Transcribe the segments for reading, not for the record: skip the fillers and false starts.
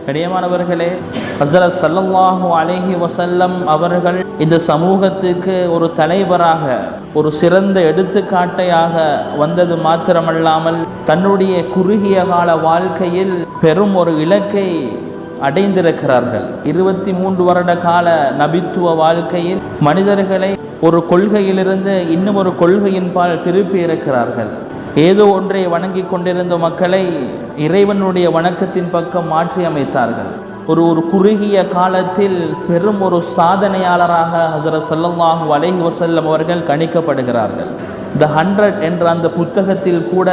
கண்ணியமானவர்களே, ஹஸரத் ஸல்லல்லாஹு அலைஹி வஸல்லம் அவர்கள் இந்த சமூகத்துக்கு ஒரு தலைவராக, ஒரு சிறந்த எடுத்துக்காட்டையாக வந்தது மாத்திரமல்லாமல் தன்னுடைய குறுகிய கால வாழ்க்கையில் பெரும் ஒரு இலக்கை அடைந்திருக்கிறார்கள். 23 வருட கால நபித்துவ வாழ்க்கையில் மனிதர்களை ஒரு கொள்கையிலிருந்து இன்னும் ஒரு கொள்கையின் பால் திருப்பி இருக்கிறார்கள். ஏதோ ஒன்றை வணங்கி கொண்டிருந்த மக்களை இறைவனுடைய வணக்கத்தின் பக்கம் மாற்றி அமைத்தார்கள். ஒரு குறுகிய காலத்தில் பெரும் ஒரு சாதனையாளராக ஹஸரத் ஸல்லல்லாஹு அலைஹி வஸல்லம் அவர்கள் கணிக்கப்படுகிறார்கள். தி 100 என்ற அந்த புத்தகத்தில் கூட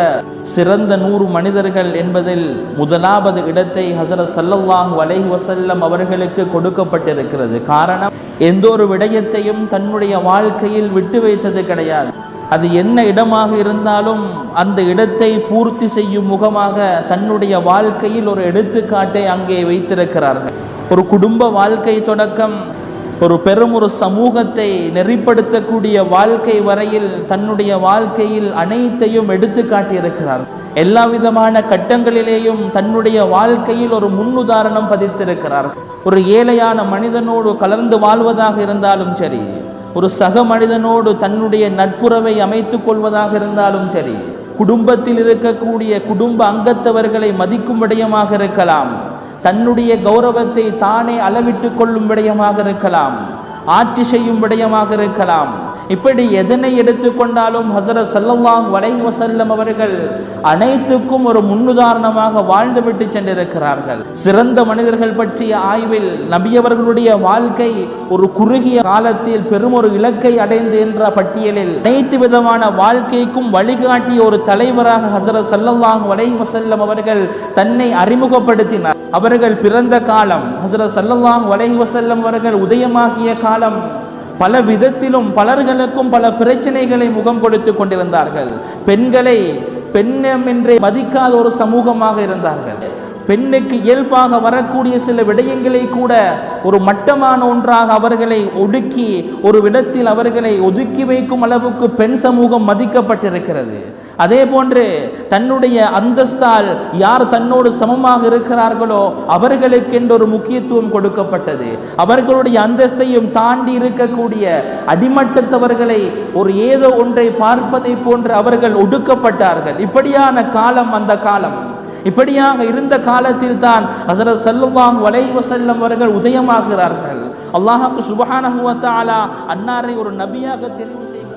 சிறந்த 100 மனிதர்கள் என்பதில் முதலாவது இடத்தை ஹஸரத் ஸல்லல்லாஹு அலைஹி வஸல்லம் அவர்களுக்கு கொடுக்கப்பட்டிருக்கிறது. காரணம், எந்த ஒரு விடயத்தையும் தன்னுடைய வாழ்க்கையில் விட்டு வைத்தது கிடையாது. அது என்ன இடமாக இருந்தாலும் அந்த இடத்தை பூர்த்தி செய்யும் முகமாக தன்னுடைய வாழ்க்கையில் ஒரு எடுத்துக்காட்டை அங்கே வைத்திருக்கிறார்கள். ஒரு குடும்ப வாழ்க்கை தொடக்கம் ஒரு பெரும் ஒரு சமூகத்தை நெறிப்படுத்தக்கூடிய வாழ்க்கை வரையில் தன்னுடைய வாழ்க்கையில் அனைத்தையும் எடுத்து காட்டியிருக்கிறார். எல்லா விதமான கட்டங்களிலேயும் தன்னுடைய வாழ்க்கையில் ஒரு முன்னுதாரணம் பதித்திருக்கிறார். ஒரு ஏழையான மனிதனோடு கலந்து வாழ்வதாக இருந்தாலும் சரி, ஒரு சக மனிதனோடு தன்னுடைய நட்புறவை அமைத்துக் கொள்வதாக இருந்தாலும் சரி, குடும்பத்தில் இருக்கக்கூடிய குடும்ப அங்கத்தவர்களை மதிக்கும் விடயமாக இருக்கலாம், தன்னுடைய கௌரவத்தை தானே அளவிட்டு கொள்ளும் விடயமாக இருக்கலாம், ஆட்சி செய்யும் விடயமாக இருக்கலாம், இப்படி எதனை எடுத்துக்கொண்டாலும் ஹஸரத் ஸல்லல்லாஹு அலைஹி வஸல்லம் அவர்கள் அனைத்துக்கும் ஒரு முன்னுதாரணமாக வாழ்ந்துவிட்டு சென்றிருக்கிறார்கள். சிறந்த மனிதர்கள் பற்றிய ஆய்வில் நபியவர்களுடைய வாழ்க்கை ஒரு குறுகிய காலத்தில் பெரும் ஒரு இலக்கை அடைந்து என்ற பட்டியலில் அனைத்து விதமான வாழ்க்கைக்கும் வழிகாட்டிய ஒரு தலைவராக ஹஸரத் ஸல்லல்லாஹு அலைஹி வஸல்லம் அவர்கள் தன்னை அறிமுகப்படுத்தினார். அவர்கள் பிறந்த காலம், ஹஸரத் ஸல்லல்லாஹு அலைஹி வஸல்லம் அவர்கள் உதயமாகிய காலம், பல விதத்திலும் பலர்களுக்கும் பல பிரச்சனைகளை முகம் கொடுத்து கொண்டிருந்தார்கள். பெண்களை பெண்ணம் என்றே மதிக்காத ஒரு சமூகமாக இருந்தார்கள். பெண்ணுக்கு இயல்பாக வரக்கூடிய சில விடயங்களை கூட ஒரு மட்டமான ஒன்றாக அவர்களை ஒடுக்கி ஒரு விடத்தில் அவர்களை ஒதுக்கி வைக்கும் அளவுக்கு பெண் சமூகம் மதிக்கப்பட்டிருக்கிறது. அதே போன்று தன்னுடைய அந்தஸ்தால் யார் தன்னோடு சமமாக இருக்கிறார்களோ அவர்களுக்கென்று ஒரு முக்கியத்துவம் கொடுக்கப்பட்டது. அவர்களுடைய அந்தஸ்தையும் தாண்டி இருக்கக்கூடிய அடிமட்டத்தவர்களை ஒரு ஏதோ ஒன்றை பார்ப்பதை போன்று அவர்கள் ஒடுக்கப்பட்டார்கள். இப்படியான காலம் அந்த காலம். இப்படியாக இருந்த காலத்தில் தான் ஹஸரத் ஸல்லல்லாஹு அலைஹி வஸல்லம் அவர்கள் உதயமாகிறார்கள். அல்லாஹ் சுப்ஹானஹு வ தஆலா அன்னாரை ஒரு நபியாக தெரிவு செய்கிறார்.